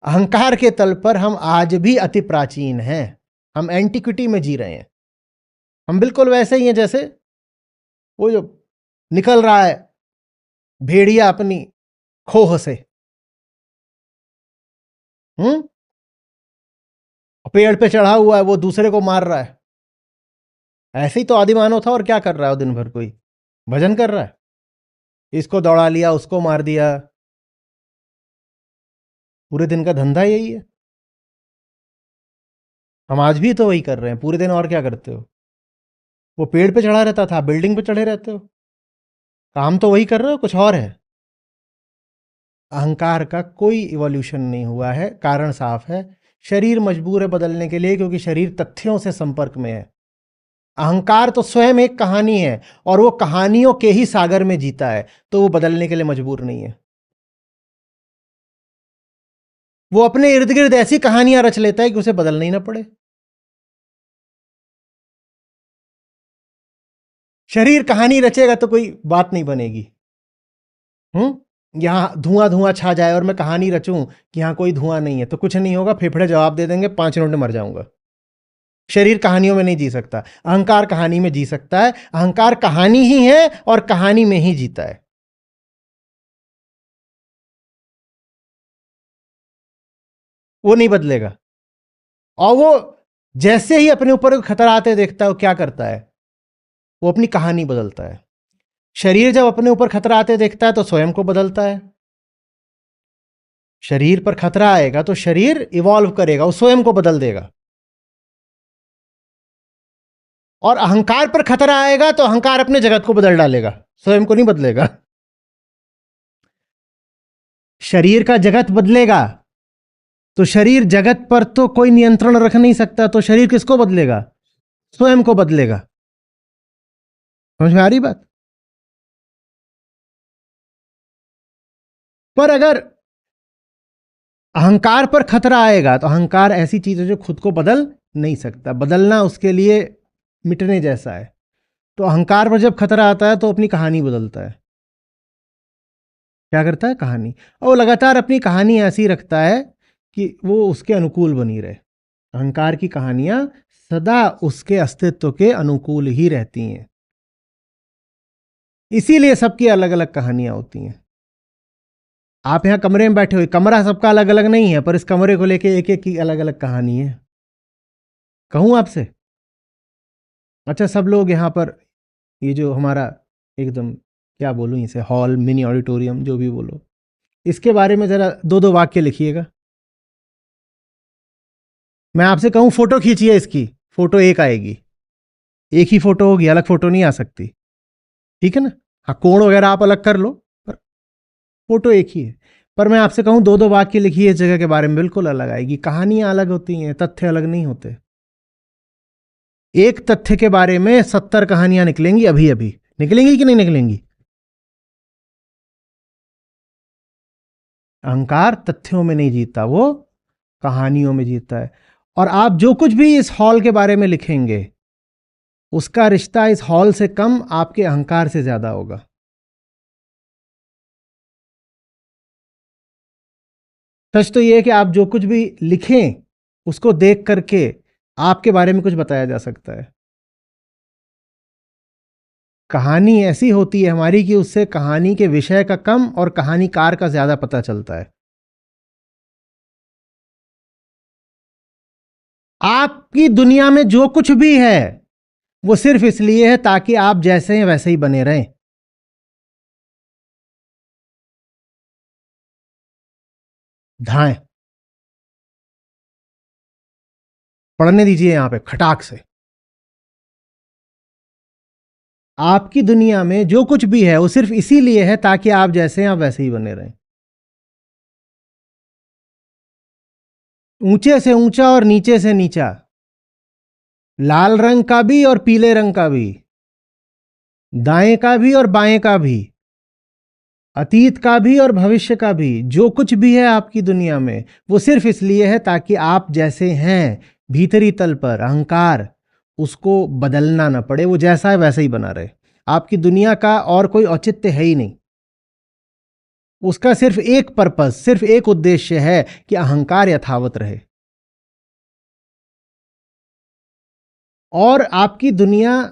अहंकार के तल पर हम आज भी अति प्राचीन हैं, हम एंटिक्विटी में जी रहे हैं। हम बिल्कुल वैसे ही हैं जैसे वो जो निकल रहा है भेड़िया अपनी खोह से, पेड़ पे चढ़ा हुआ है, वो दूसरे को मार रहा है। ऐसे ही तो आदिमानव था। और क्या कर रहा है दिन भर? कोई भजन कर रहा है, इसको दौड़ा लिया, उसको मार दिया। पूरे दिन का धंधा यही है। हम आज भी तो वही कर रहे हैं पूरे दिन। और क्या करते हो? वो पेड़ पे चढ़ा रहता था, बिल्डिंग पे चढ़े रहते हो। काम तो वही कर रहे हो, कुछ और है। अहंकार का कोई इवोल्यूशन नहीं हुआ है। कारण साफ है, शरीर मजबूर है बदलने के लिए, क्योंकि शरीर तथ्यों से संपर्क में है। अहंकार तो स्वयं एक कहानी है, और वो कहानियों के ही सागर में जीता है, तो वो बदलने के लिए मजबूर नहीं है। वो अपने इर्द गिर्द ऐसी कहानियां रच लेता है कि उसे बदलना ही ना पड़े। शरीर कहानी रचेगा तो कोई बात नहीं बनेगी। यहां धुआं धुआं छा जाए और मैं कहानी रचूं कि यहां कोई धुआं नहीं है, तो कुछ नहीं होगा। फेफड़े जवाब दे देंगे, 5 मिनट में मर जाऊंगा। शरीर कहानियों में नहीं जी सकता, अहंकार कहानी में जी सकता है। अहंकार कहानी ही है और कहानी में ही जीता है। वो नहीं बदलेगा। और वो जैसे ही अपने ऊपर खतरा आते देखता है, वो क्या करता है? वो अपनी कहानी बदलता है। शरीर जब अपने ऊपर खतरा आते देखता है तो स्वयं को बदलता है। शरीर पर खतरा आएगा तो शरीर इवॉल्व करेगा, वो स्वयं को बदल देगा। और अहंकार पर खतरा आएगा तो अहंकार अपने जगत को बदल डालेगा, स्वयं को नहीं बदलेगा। शरीर का जगत बदलेगा तो शरीर जगत पर तो कोई नियंत्रण रख नहीं सकता, तो शरीर किसको बदलेगा? स्वयं को बदलेगा। समझ में आ रही बात? पर अगर अहंकार पर खतरा आएगा तो अहंकार ऐसी चीज है जो खुद को बदल नहीं सकता। बदलना उसके लिए मिटने जैसा है। तो अहंकार पर जब खतरा आता है तो अपनी कहानी बदलता है। क्या करता है? कहानी। और वो लगातार अपनी कहानी ऐसी रखता है कि वो उसके अनुकूल बनी रहे। अहंकार की कहानियां सदा उसके अस्तित्व के अनुकूल ही रहती हैं। इसीलिए सबकी अलग अलग कहानियां होती हैं। आप यहां कमरे में बैठे हुए, कमरा सबका अलग अलग नहीं है, पर इस कमरे को लेके एक एक की अलग अलग कहानी है। कहूं आपसे? अच्छा, सब लोग यहां पर, ये जो हमारा एकदम, क्या बोलूं इसे, हॉल, मिनी ऑडिटोरियम, जो भी बोलो, इसके बारे में जरा 2-2 वाक्य लिखिएगा। मैं आपसे कहूं फोटो खींचिए इसकी, फोटो एक आएगी। एक ही फोटो होगी, अलग फोटो नहीं आ सकती। ठीक है ना? हाँ, कोण वगैरह आप अलग कर लो, पर फोटो एक ही है। पर मैं आपसे कहूं 2-2 वाक्य लिखिए इस जगह के बारे में, बिल्कुल अलग आएगी। कहानियां अलग होती हैं, तथ्य अलग नहीं होते। एक तथ्य के बारे में 70 कहानियां निकलेंगी, अभी अभी निकलेंगी कि नहीं निकलेंगी? अहंकार तथ्यों में नहीं जीता, वो कहानियों में जीता है। और आप जो कुछ भी इस हॉल के बारे में लिखेंगे, उसका रिश्ता इस हॉल से कम आपके अहंकार से ज्यादा होगा। सच तो यह है कि आप जो कुछ भी लिखें, उसको देख करके आपके बारे में कुछ बताया जा सकता है। कहानी ऐसी होती है हमारी कि उससे कहानी के विषय का कम और कहानीकार का ज्यादा पता चलता है। आपकी दुनिया में जो कुछ भी है वो सिर्फ इसलिए है ताकि आप जैसे हैं वैसे ही बने रहें। धाएं, पढ़ने दीजिए यहां पे खटाक से। आपकी दुनिया में जो कुछ भी है वो सिर्फ इसीलिए है ताकि आप जैसे हैं आप वैसे ही बने रहें। ऊंचे से ऊंचा और नीचे से नीचा, लाल रंग का भी और पीले रंग का भी, दाएं का भी और बाएं का भी, अतीत का भी और भविष्य का भी, जो कुछ भी है आपकी दुनिया में वो सिर्फ इसलिए है ताकि आप जैसे हैं भीतरी तल पर अहंकार उसको बदलना ना पड़े, वो जैसा है वैसा ही बना रहे। आपकी दुनिया का और कोई औचित्य है ही नहीं। उसका सिर्फ एक पर्पस, सिर्फ एक उद्देश्य है कि अहंकार यथावत रहे। और आपकी दुनिया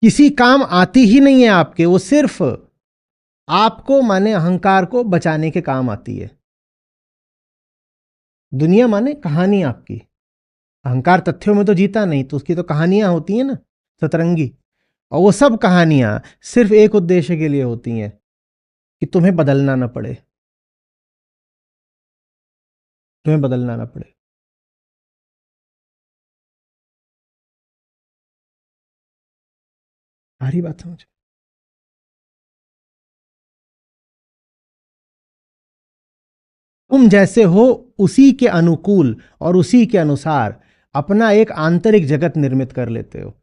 किसी काम आती ही नहीं है आपके, वो सिर्फ आपको माने अहंकार को बचाने के काम आती है। दुनिया माने कहानी आपकी। अहंकार तथ्यों में तो जीता नहीं, तो उसकी तो कहानियां होती हैं ना, सतरंगी। और वो सब कहानियां सिर्फ एक उद्देश्य के लिए होती हैं कि तुम्हें बदलना ना पड़े, तुम्हें बदलना ना पड़े। सारी बात समझ। तुम जैसे हो उसी के अनुकूल और उसी के अनुसार अपना एक आंतरिक जगत निर्मित कर लेते हो,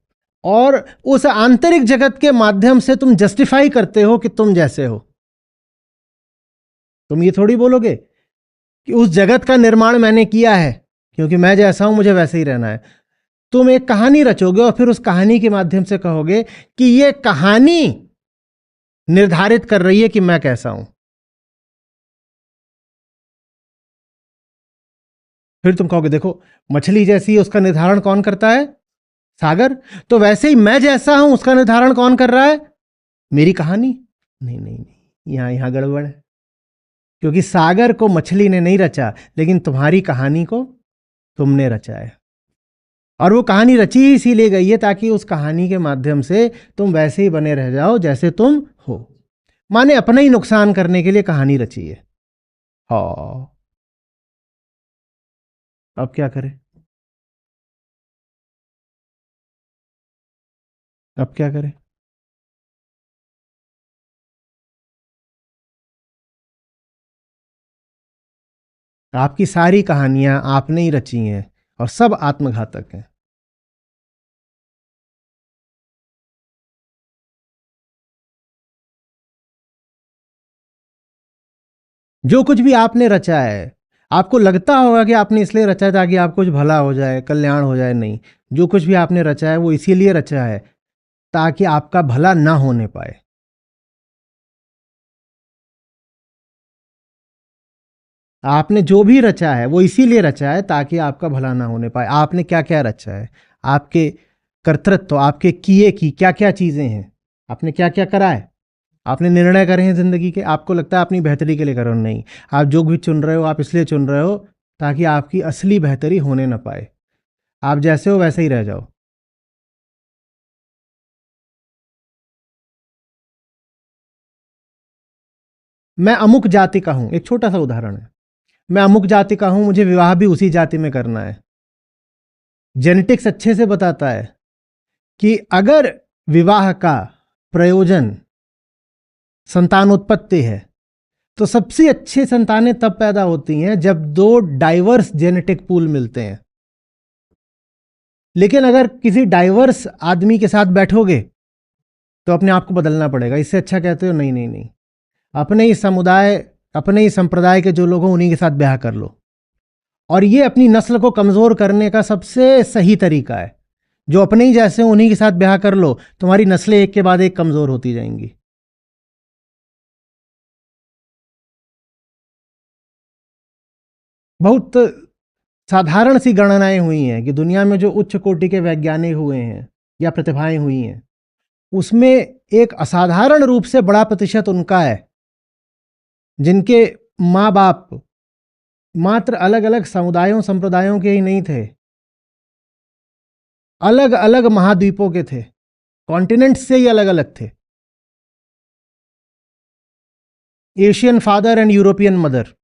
और उस आंतरिक जगत के माध्यम से तुम जस्टिफाई करते हो कि तुम जैसे हो। तुम ये थोड़ी बोलोगे कि उस जगत का निर्माण मैंने किया है, क्योंकि मैं जैसा हूं मुझे वैसे ही रहना है। तुम एक कहानी रचोगे और फिर उस कहानी के माध्यम से कहोगे कि ये कहानी निर्धारित कर रही है कि मैं कैसा हूं। फिर तुम कहोगे देखो, मछली जैसी है उसका निर्धारण कौन करता है? सागर। तो वैसे ही मैं जैसा हूं उसका निर्धारण कौन कर रहा है? मेरी कहानी। नहीं नहीं नहीं, यहां यहां गड़बड़ है। क्योंकि सागर को मछली ने नहीं रचा, लेकिन तुम्हारी कहानी को तुमने रचा है। और वो कहानी रची ही इसीलिए गई है ताकि उस कहानी के माध्यम से तुम वैसे ही बने रह जाओ जैसे तुम हो। माने अपना ही नुकसान करने के लिए कहानी रची है। हाँ, अब क्या करें? अब क्या करें? आपकी सारी कहानियां आपने ही रची हैं और सब आत्मघातक हैं। जो कुछ भी आपने रचा है, आपको लगता होगा कि आपने इसलिए रचा है ताकि आपको कुछ भला हो जाए, कल्याण हो जाए। नहीं, जो कुछ भी आपने रचा है वो इसीलिए रचा है ताकि आपका भला ना होने पाए। आपने जो भी रचा है वो इसीलिए रचा है ताकि आपका भला ना होने पाए। आपने क्या क्या रचा है, आपके कर्तृत्व, आपके किए की क्या क्या चीजें हैं, आपने क्या क्या करा है, आपने निर्णय करे हैं जिंदगी के। आपको लगता है अपनी बेहतरी के लिए कर रहे हो, नहीं। आप जो भी चुन रहे हो आप इसलिए चुन रहे हो ताकि आपकी असली बेहतरी होने ना पाए। आप जैसे हो वैसे ही रह जाओ। मैं अमुक जाति का हूं, एक छोटा सा उदाहरण है। मैं अमुक जाति का हूं, मुझे विवाह भी उसी जाति में करना है। जेनेटिक्स अच्छे से बताता है कि अगर विवाह का प्रयोजन संतानोत्पत्ति है तो सबसे अच्छी संतानें तब पैदा होती हैं जब दो डाइवर्स जेनेटिक पूल मिलते हैं। लेकिन अगर किसी डाइवर्स आदमी के साथ बैठोगे तो अपने आप को बदलना पड़ेगा। इससे अच्छा कहते हो नहीं नहीं नहीं, अपने ही समुदाय, अपने ही संप्रदाय के जो लोग हों उन्हीं के साथ ब्याह कर लो। और ये अपनी नस्ल को कमजोर करने का सबसे सही तरीका है। जो अपने ही जैसे हो उन्हीं के साथ ब्याह कर लो, तुम्हारी नस्लें एक के बाद एक कमजोर होती जाएंगी। बहुत साधारण सी गणनाएं हुई हैं कि दुनिया में जो उच्च कोटि के वैज्ञानिक हुए हैं या प्रतिभाएं हुई हैं, उसमें एक असाधारण रूप से बड़ा प्रतिशत उनका है जिनके माँ बाप मात्र अलग अलग समुदायों संप्रदायों के ही नहीं थे, अलग अलग महाद्वीपों के थे, कॉन्टिनेंट से ही अलग अलग थे। Asian father and European mother.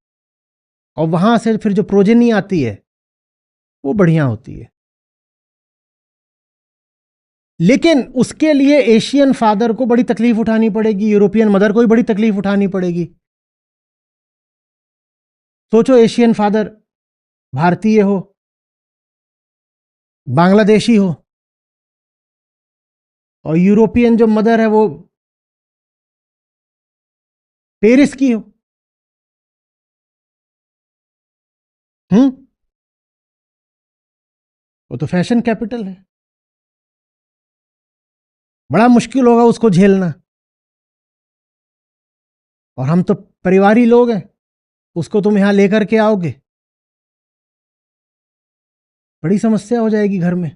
और वहां से फिर जो प्रोजेनी आती है वो बढ़िया होती है। लेकिन उसके लिए एशियन फादर को बड़ी तकलीफ उठानी पड़ेगी, यूरोपियन मदर को भी बड़ी तकलीफ उठानी पड़ेगी। सोचो, एशियन फादर भारतीय हो, बांग्लादेशी हो, और यूरोपियन जो मदर है वो पेरिस की हो। हम्म, वो तो फैशन कैपिटल है। बड़ा मुश्किल होगा उसको झेलना। और हम तो परिवारी लोग हैं, उसको तुम यहां लेकर के आओगे, बड़ी समस्या हो जाएगी घर में।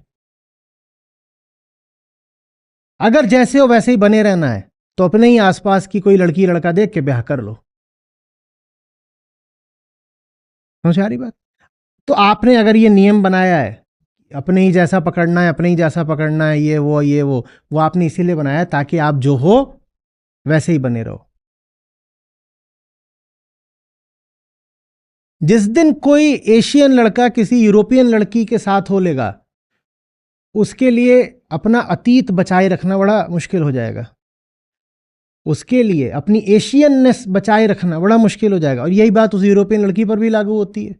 अगर जैसे हो वैसे ही बने रहना है तो अपने ही आसपास की कोई लड़की लड़का देख के ब्याह कर लो। समझ आ रही बात? तो आपने अगर ये नियम बनाया है, अपने ही जैसा पकड़ना है, अपने ही जैसा पकड़ना है, ये वो आपने इसीलिए बनाया है ताकि आप जो हो वैसे ही बने रहो। जिस दिन कोई एशियन लड़का किसी यूरोपियन लड़की के साथ हो लेगा, उसके लिए अपना अतीत बचाए रखना बड़ा मुश्किल हो जाएगा। उसके लिए अपनी एशियननेस बचाए रखना बड़ा मुश्किल हो जाएगा। और यही बात उस यूरोपियन लड़की पर भी लागू होती है।